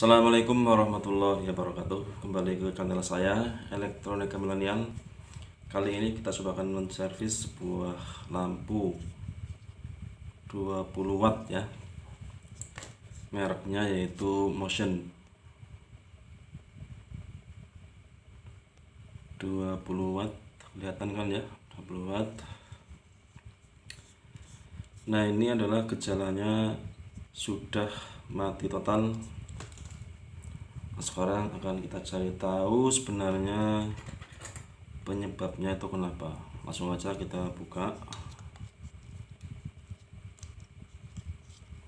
Assalamualaikum warahmatullahi wabarakatuh. Kembali ke channel saya Elektronika Milenial. Kali ini kita coba akan menservis sebuah lampu 20 watt ya. Mereknya yaitu Motion 20 watt. Kelihatan kan ya, 20 watt. Nah, ini adalah gejalanya sudah mati total. Sekarang akan kita cari tahu sebenarnya penyebabnya itu kenapa. Langsung aja kita buka.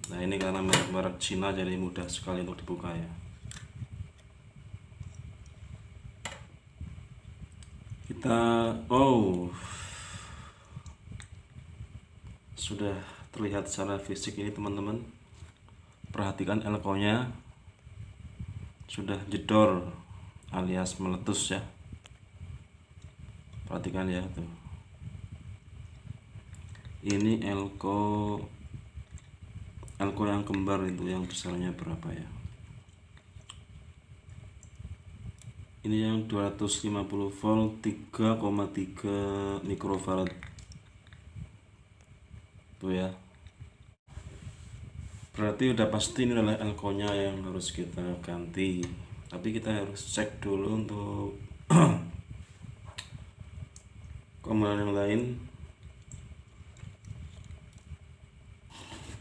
Nah, ini karena merek Cina jadi mudah sekali untuk dibuka ya. Sudah terlihat secara fisik ini teman-teman. Perhatikan elkonya sudah jedor alias meletus ya. Perhatikan ya tuh. Ini elko yang kembar itu yang besarnya berapa ya? Ini yang 250 volt 3,3 mikrofarad tuh ya. Berarti udah pasti ini adalah elkonya yang harus kita ganti, tapi kita harus cek dulu untuk komponen yang lain,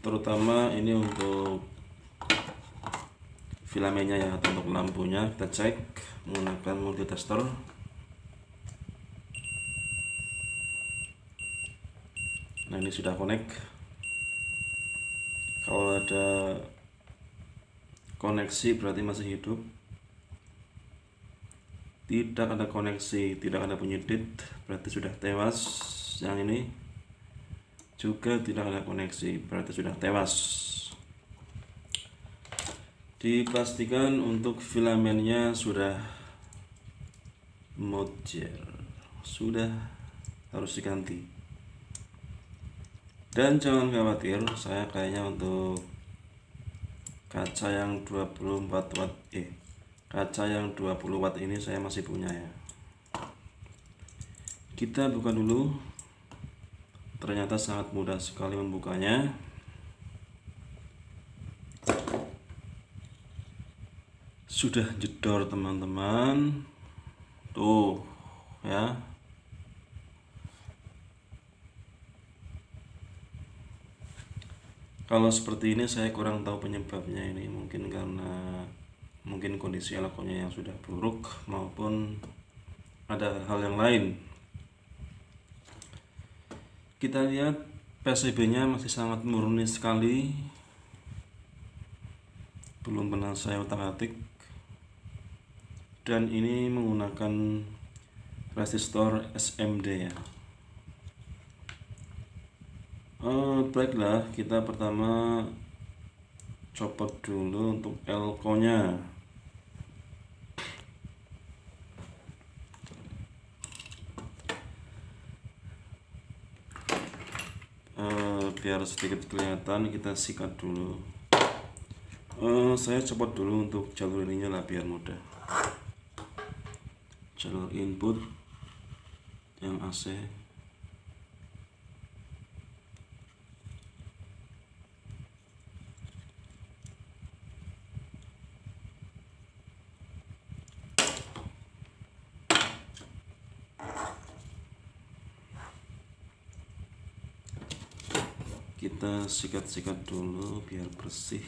terutama ini untuk filamennya ya, atau untuk lampunya. Kita cek menggunakan multitester. Nah, ini sudah connect. Kalau ada koneksi berarti masih hidup. Tidak ada koneksi, tidak ada bunyi dit, berarti sudah tewas. Yang ini juga tidak ada koneksi, berarti sudah tewas. Dipastikan untuk filamennya sudah modjer, sudah harus diganti. Dan jangan khawatir, saya kayaknya untuk kaca yang 24 watt kaca yang 20 watt ini saya masih punya ya. Kita buka dulu. Ternyata sangat mudah sekali membukanya. Sudah jedor teman-teman. Tuh ya. Kalau seperti ini saya kurang tahu penyebabnya, ini mungkin karena kondisi elkonya yang sudah buruk maupun ada hal yang lain. Kita lihat PCB-nya masih sangat murni sekali, belum pernah saya utak-atik, dan ini menggunakan resistor SMD ya. Baiklah, kita pertama copot dulu untuk elkonya. Biar sedikit kelihatan, kita sikat dulu. Saya copot dulu untuk jalur ininya lah biar mudah. Jalur input yang AC. Kita sikat-sikat dulu biar bersih.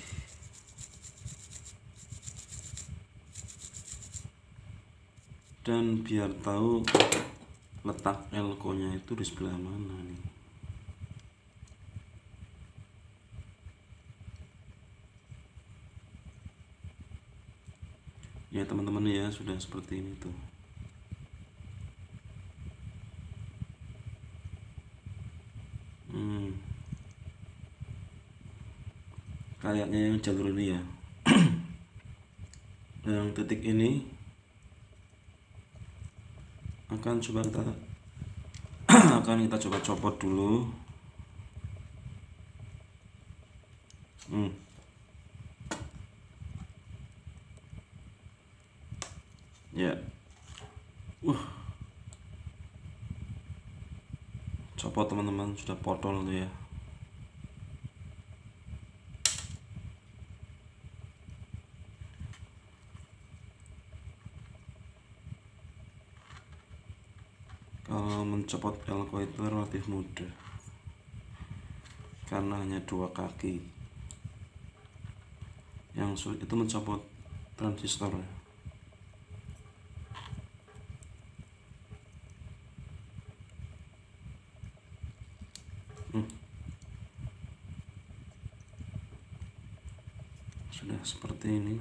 Dan biar tahu letak elkonya itu di sebelah mana nih. Ya teman-teman ya, sudah seperti ini tuh. Kayaknya yang jalur ini ya. Yang titik ini akan kita coba copot dulu. Ya, copot teman-teman, sudah potol tuh ya. Kalau mencopot elko itu relatif mudah karena hanya 2 kaki. Yang sulit itu mencopot transistor ya. Sudah seperti ini.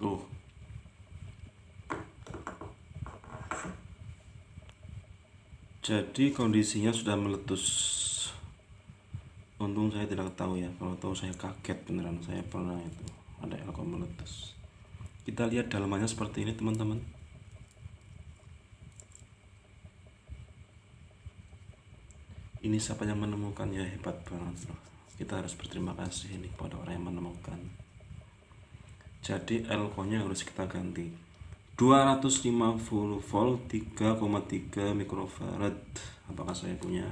Tuh. Jadi kondisinya sudah meletus. Untung saya tidak tahu ya, kalau tahu saya kaget beneran. Saya pernah itu ada elko meletus. Kita lihat dalamannya seperti ini teman-teman. Ini siapa yang menemukan ya, hebat banget loh. Kita harus berterima kasih ini kepada orang yang menemukan. Jadi elko nya harus kita ganti 250 volt 3,3 mikrofarad. Apakah saya punya?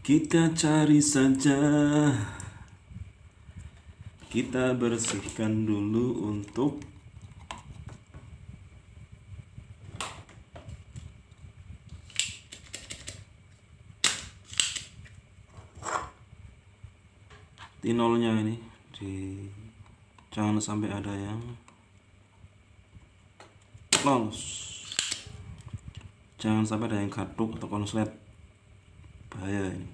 Kita cari saja. Kita bersihkan dulu untuk tinolnya ini jangan sampai ada yang lolos, jangan sampai ada yang katup atau konslet, bahaya ini.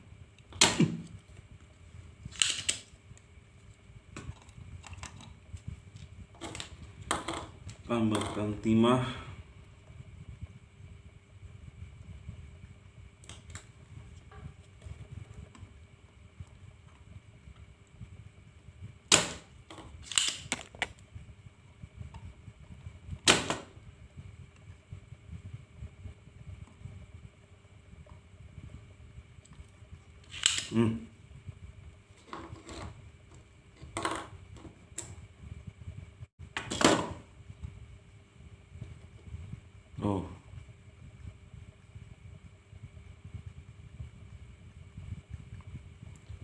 Tambahkan timah. Oh,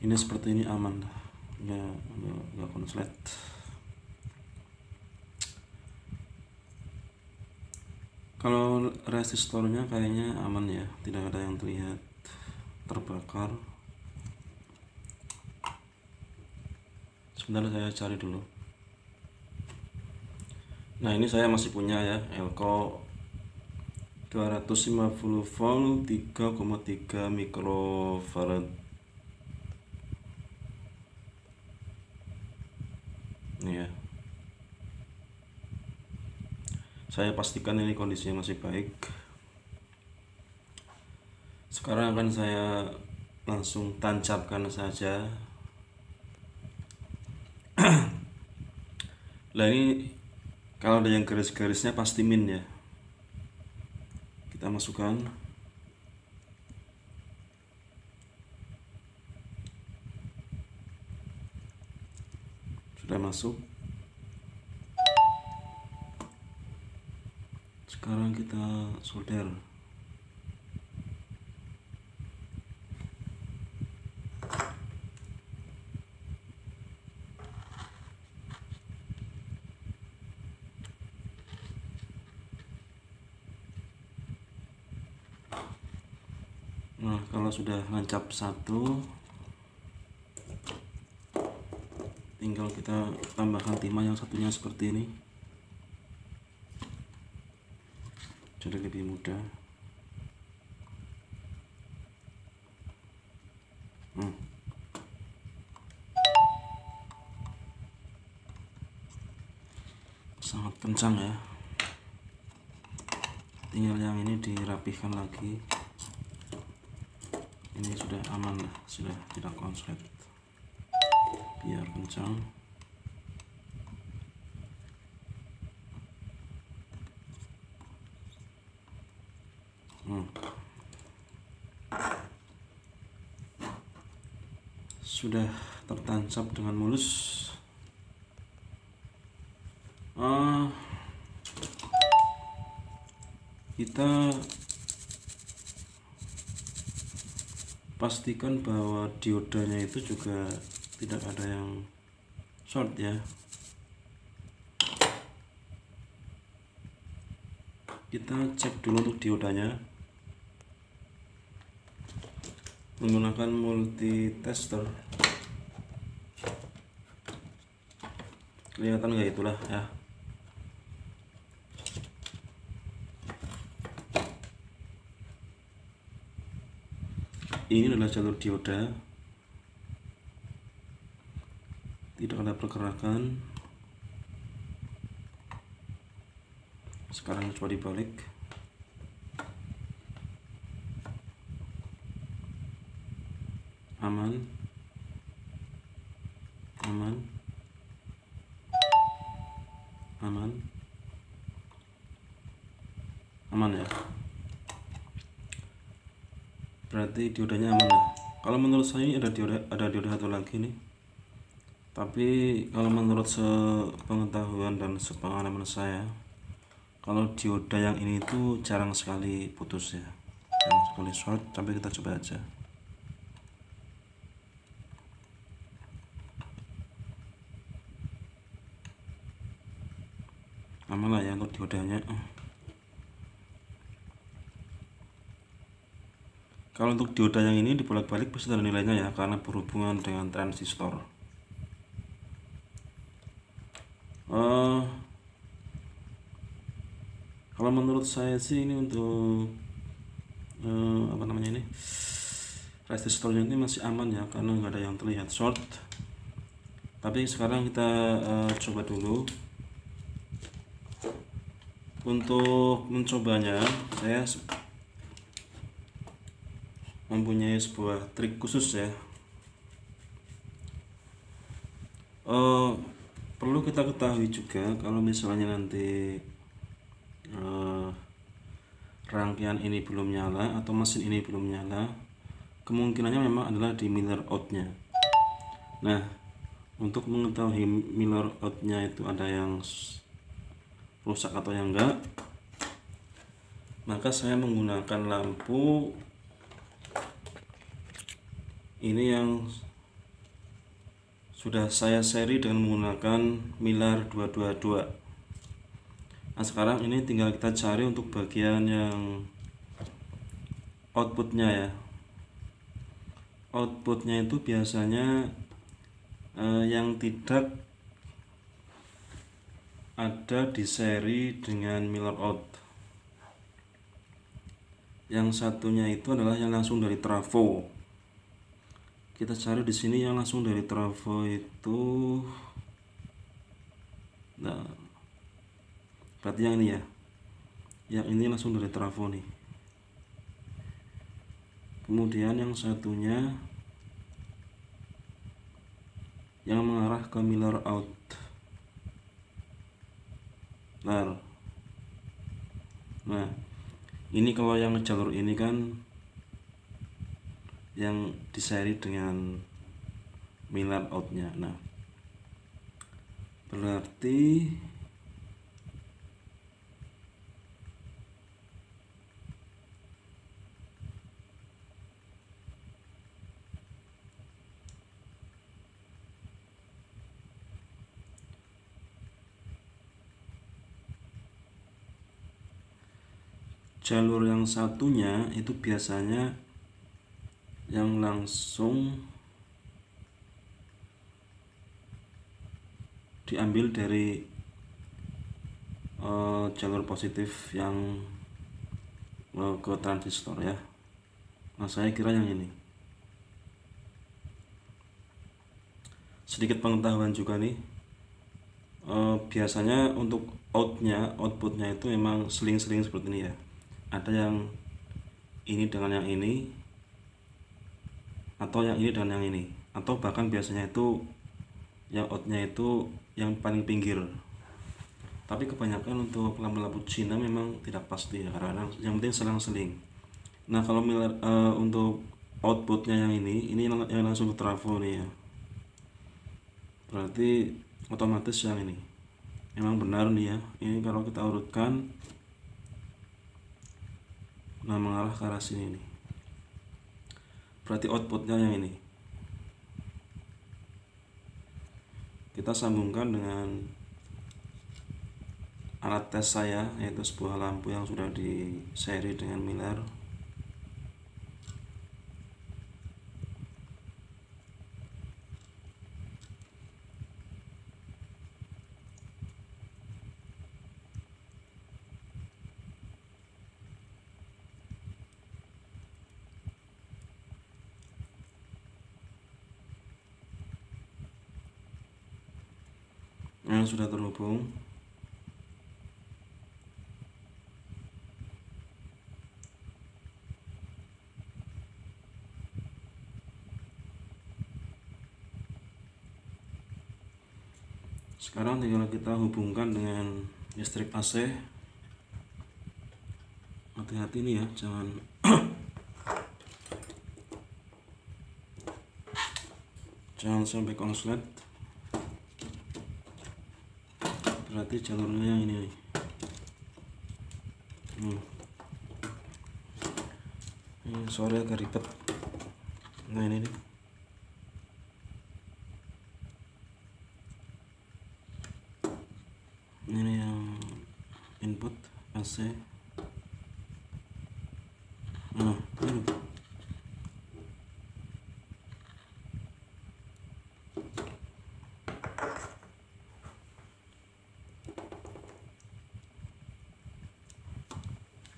ini seperti ini aman lah, nggak konslet. Kalau resistornya kayaknya aman ya, tidak ada yang terlihat terbakar. Sebentar saya cari dulu. Nah ini saya masih punya ya, elko 250 volt 3,3 mikrofarad. Ini ya, saya pastikan ini kondisinya masih baik. Sekarang akan saya langsung tancapkan saja. Lah ini kalau ada yang garis-garisnya pasti min ya. Kita masukkan. Sudah masuk. Sekarang kita solder. Nah, kalau sudah nancap satu, tinggal kita tambahkan timah yang satunya seperti ini. Jadi lebih mudah. Sangat kencang ya. Tinggal yang ini dirapihkan lagi. Ini sudah aman lah, sudah tidak konslet. Biar kencang. Sudah tertancap dengan mulus. Kita pastikan bahwa diodanya itu juga tidak ada yang short ya. Kita cek dulu untuk diodanya menggunakan multitester. Kelihatan nggak? Itulah ya. Ini adalah jalur dioda, tidak ada pergerakan. Sekarang coba dibalik. Aman, aman, aman, aman ya. Berarti diodanya aman ya. Kalau menurut saya ada dioda satu lagi nih. Tapi kalau menurut sepengetahuan dan sepengalaman saya, kalau dioda yang ini tuh jarang sekali putus ya, jarang sekali short. Tapi kita coba aja. Aman lah ya untuk diodanya. Kalau untuk dioda yang ini dibolak-balik pasti ada nilainya ya, karena berhubungan dengan transistor. Kalau menurut saya sih ini untuk apa namanya ini, resistornya ini masih aman ya, karena nggak ada yang terlihat short. Tapi sekarang kita coba dulu. Untuk mencobanya, saya mempunyai sebuah trik khusus ya. Perlu kita ketahui juga kalau misalnya nanti rangkaian ini belum nyala atau mesin ini belum nyala, kemungkinannya memang adalah di miller outnya. Nah, untuk mengetahui miller outnya itu ada yang rusak atau yang enggak, maka saya menggunakan lampu ini yang sudah saya seri dengan menggunakan Miller 222. Nah, sekarang ini tinggal kita cari untuk bagian yang outputnya ya. Outputnya itu biasanya yang tidak ada di seri dengan Miller out. Yang satunya itu adalah yang langsung dari trafo. Kita cari di sini yang langsung dari trafo itu. Nah, berarti yang ini ya. Yang ini langsung dari trafo nih. Kemudian yang satunya yang mengarah ke Miller out. Nah, ini kalau yang jalur ini kan yang diseri dengan Miller outnya. Nah, berarti jalur yang satunya itu biasanya yang langsung diambil dari jalur positif yang ke transistor ya. Nah, saya kira yang ini. Sedikit pengetahuan juga nih, biasanya untuk outputnya itu memang seling-seling seperti ini ya. Ada yang ini dengan yang ini, atau yang ini dengan yang ini, atau bahkan biasanya itu yang outnya itu yang paling pinggir. Tapi kebanyakan untuk lampu-lampu Cina memang tidak pasti ya, karena yang penting selang-seling. Nah kalau untuk outputnya yang ini yang langsung ke trafo nih ya, berarti otomatis yang ini memang benar nih ya. Ini kalau kita urutkan, nah mengarah ke arah sini nih, berarti outputnya yang ini. Kita sambungkan dengan alat tes saya, yaitu sebuah lampu yang sudah di seri dengan Miller. Yang sudah terhubung. Sekarang tinggal kita hubungkan dengan listrik AC. Hati-hati nih ya, jangan jangan sampai konslet. Berarti jalurnya yang ini nih. Ini sore agak ribet. Nah ini nih. Ini yang input AC. Nah ini.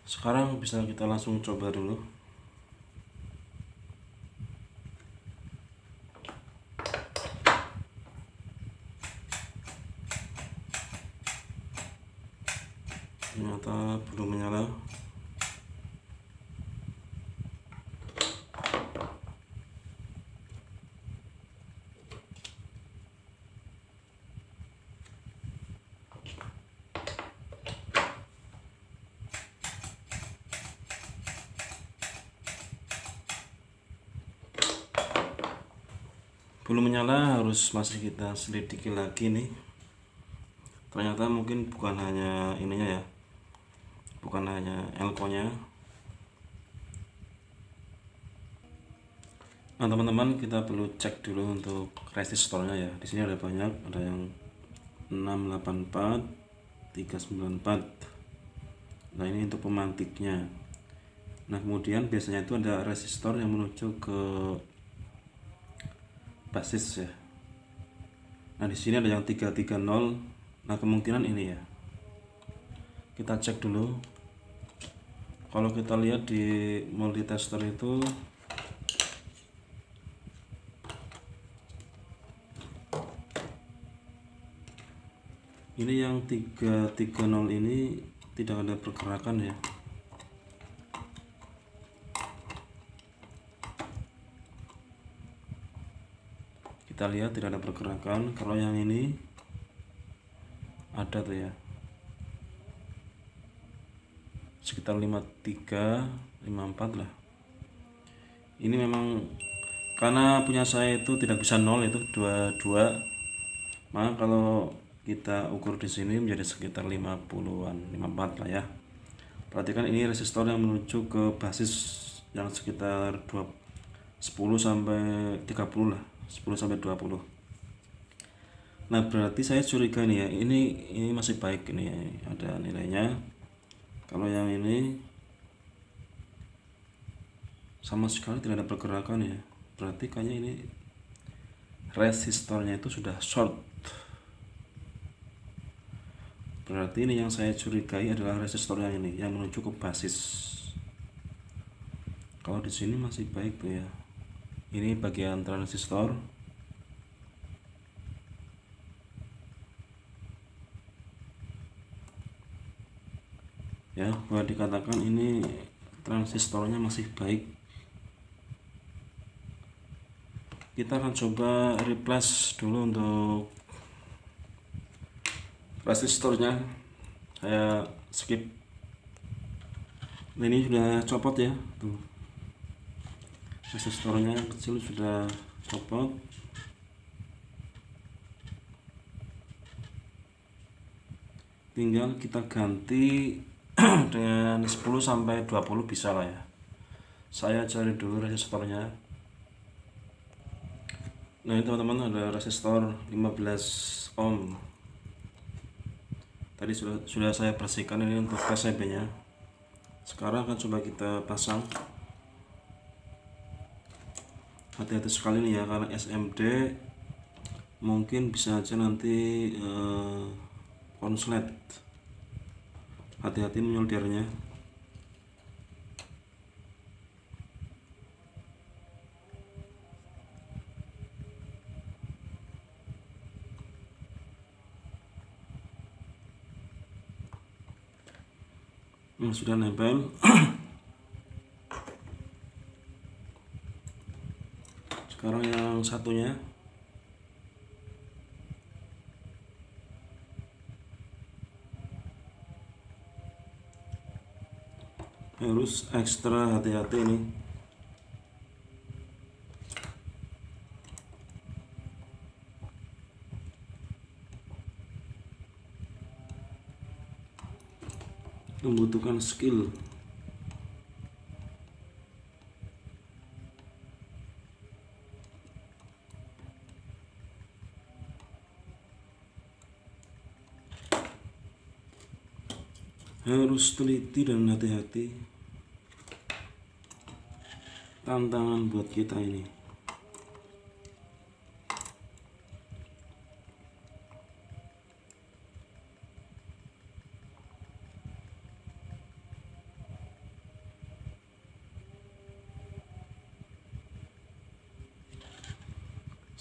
Sekarang bisa kita langsung coba dulu. Ternyata belum menyala. Belum menyala, harus masih kita selidiki lagi nih. Ternyata mungkin bukan hanya ininya ya, bukan hanya elko nya. Nah teman-teman, kita perlu cek dulu untuk resistornya ya. Di sini ada banyak, ada yang 684, 394. Nah ini untuk pemantiknya. Nah kemudian biasanya itu ada resistor yang menuju ke basis ya. Nah di sini ada yang 330. Nah kemungkinan ini ya. Kita cek dulu. Kalau kita lihat di multitester itu ini yang 330 ini tidak ada pergerakan ya. Kita lihat tidak ada pergerakan. Kalau yang ini ada tuh ya, sekitar 53 54 lah. Ini memang karena punya saya itu tidak bisa 0, itu 22. Maka kalau kita ukur di sini menjadi sekitar 50-an, 54 lah ya. Perhatikan ini resistor yang menuju ke basis yang sekitar 10 sampai 30 lah, 10 sampai 20. Nah berarti saya curiga nih ya, ini masih baik, ini ada nilainya. Kalau yang ini sama sekali tidak ada pergerakan ya, berarti kayaknya ini resistornya itu sudah short. Berarti ini yang saya curigai adalah resistor yang ini yang menuju ke basis. Kalau di sini masih baik tuh ya, ini bagian transistor. Ya, boleh dikatakan ini transistornya masih baik. Kita akan coba replace dulu untuk resistornya. Saya skip. Nah ini sudah copot ya, tuh resistornya yang kecil sudah copot. Tinggal kita ganti dengan 10 sampai 20 bisa lah ya. Saya cari dulu resistornya. Nah ini teman-teman, ada resistor 15 ohm. Tadi sudah saya bersihkan ini untuk PCB nya. Sekarang akan coba kita pasang. Hati-hati sekali nih ya, karena SMD mungkin bisa aja nanti konslet. Hati-hati menyoldernya. Sudah nempel. Sekarang yang satunya. Harus ekstra hati-hati ini. Membutuhkan skill. Harus teliti dan hati-hati. Tantangan buat kita ini.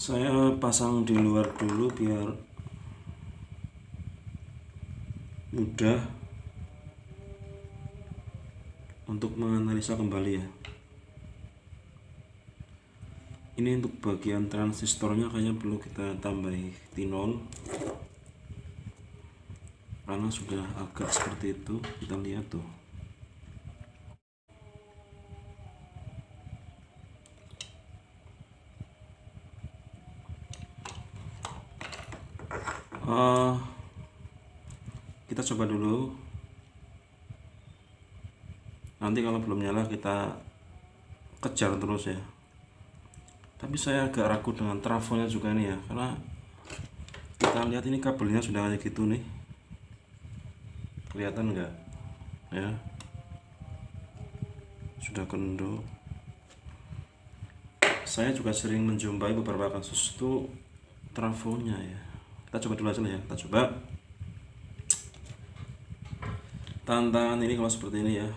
Saya pasang di luar dulu biar mudah untuk menganalisa kembali ya. Ini untuk bagian transistornya kayaknya perlu kita tambahi tinol, karena sudah agak seperti itu. Kita lihat tuh. Kita coba dulu. Nanti kalau belum nyala kita kejar terus ya. Tapi saya agak ragu dengan trafonya juga nih ya, karena kita lihat ini kabelnya sudah kayak gitu nih. Kelihatan enggak ya, sudah kendor. Saya juga sering menjumpai beberapa kasus itu trafonya ya. Kita coba dulu aja ya, kita coba. Tantangan ini kalau seperti ini ya.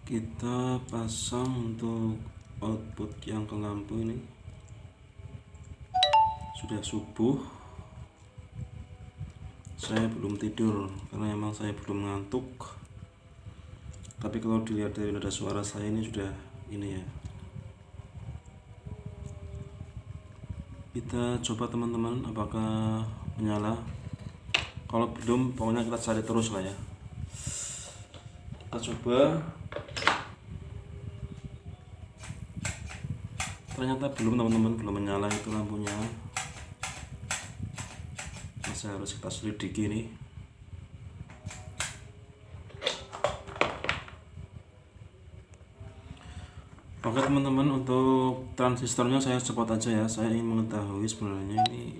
Kita pasang untuk output yang ke lampu ini. Sudah subuh, saya belum tidur karena emang saya belum ngantuk. Tapi kalau dilihat dari nada suara saya ini sudah ini ya. Kita coba teman-teman, apakah menyala. Kalau belum, pokoknya kita cari terus lah ya. Kita coba. Ternyata belum teman-teman, belum menyala itu lampunya. Masih harus kita selidiki nih. Oke teman-teman, untuk transistornya saya copot aja ya. Saya ingin mengetahui sebenarnya ini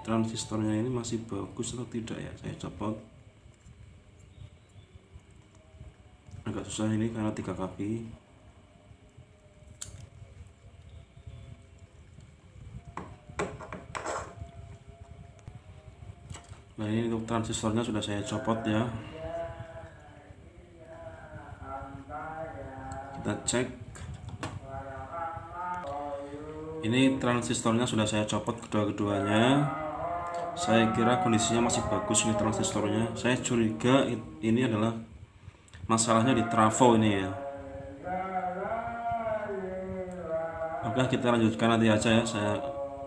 transistornya ini masih bagus atau tidak ya. Saya copot. Agak susah ini karena 3 kaki. Nah ini untuk transistornya sudah saya copot ya. Kita cek. Ini transistornya sudah saya copot kedua-keduanya. Saya kira kondisinya masih bagus ini transistornya. Saya curiga ini adalah masalahnya di trafo ini ya. Oke, kita lanjutkan nanti aja ya. Saya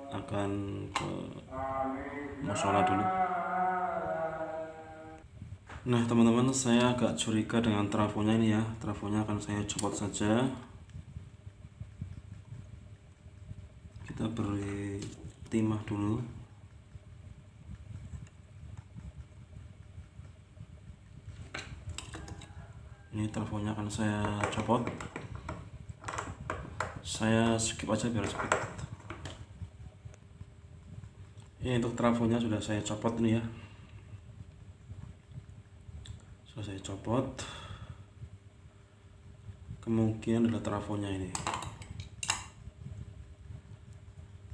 akan ke musola dulu. Nah teman-teman, saya agak curiga dengan trafonya ini ya. Trafonya akan saya copot saja. Kita beri timah dulu. Ini trafonya akan saya copot. Saya skip aja biar cepet. Ini untuk trafonya sudah saya copot nih ya. Sudah saya copot. Kemungkinan adalah trafonya ini.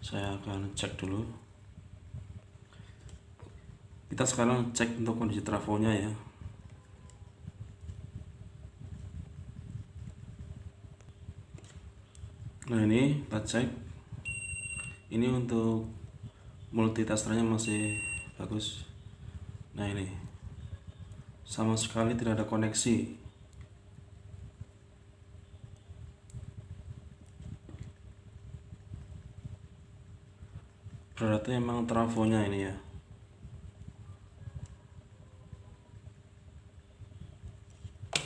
Saya akan cek dulu. Kita sekarang cek untuk kondisi trafonya ya. Nah ini kita cek. Ini untuk multitasternya masih bagus. Nah ini sama sekali tidak ada koneksi. Berarti emang trafonya ini ya.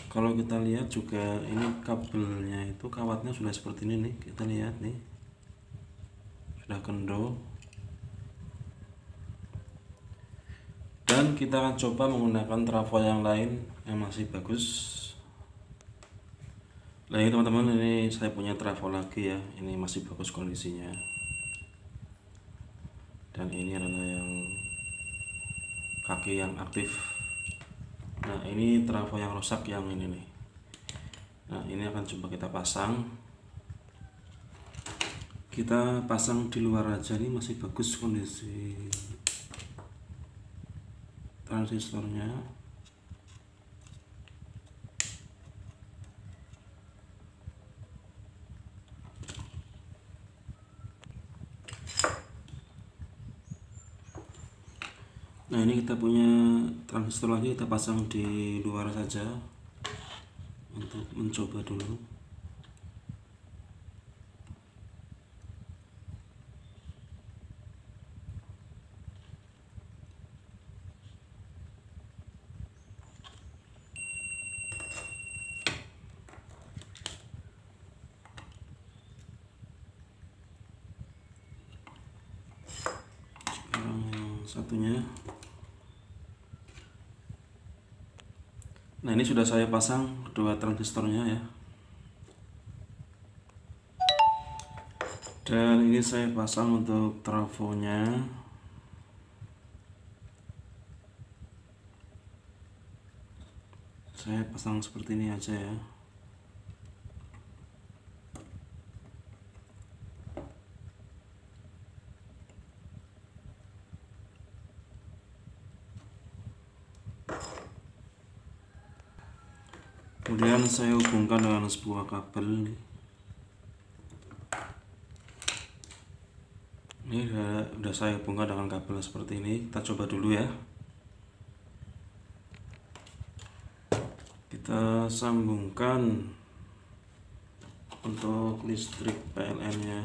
Kalau kita lihat juga ini kabelnya itu kawatnya sudah seperti ini nih. Kita lihat nih, sudah kendor. Dan kita akan coba menggunakan trafo yang lain yang masih bagus. Nah ini teman-teman, ini saya punya trafo lagi ya. Ini masih bagus kondisinya. Dan ini adalah yang kaki yang aktif. Nah ini trafo yang rusak yang ini nih. Nah ini akan coba kita pasang. Kita pasang di luar aja nih, masih bagus kondisi transistornya. Nah ini kita punya transistor lagi, kita pasang di luar saja untuk mencoba dulu. Sekarang yang satunya. Nah ini sudah saya pasang kedua transistornya ya. Dan ini saya pasang untuk trafonya. Saya pasang seperti ini aja ya. Kemudian saya hubungkan dengan sebuah kabel nih. Ini udah saya hubungkan dengan kabel seperti ini. Kita coba dulu ya. Kita sambungkan untuk listrik PLN nya.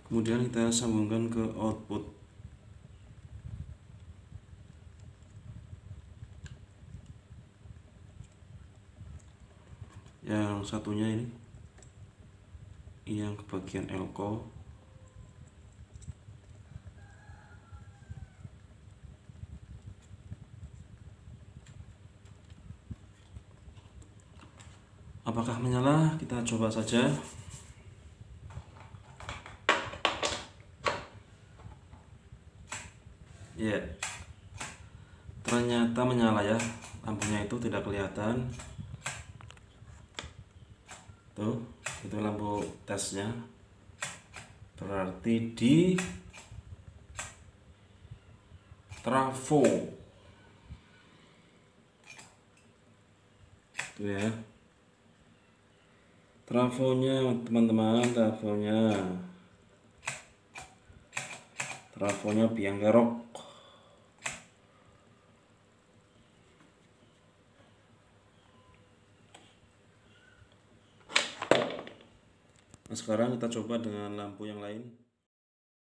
Kemudian kita sambungkan ke output. Yang satunya ini yang ke bagian elko. Apakah menyala? Kita coba saja. Ya, ternyata menyala ya, lampunya itu tidak kelihatan. Tuh, itu lampu tesnya. Berarti di trafo. Tuh ya. Trafonya teman-teman, trafonya biang kerok. Nah, sekarang kita coba dengan lampu yang lain.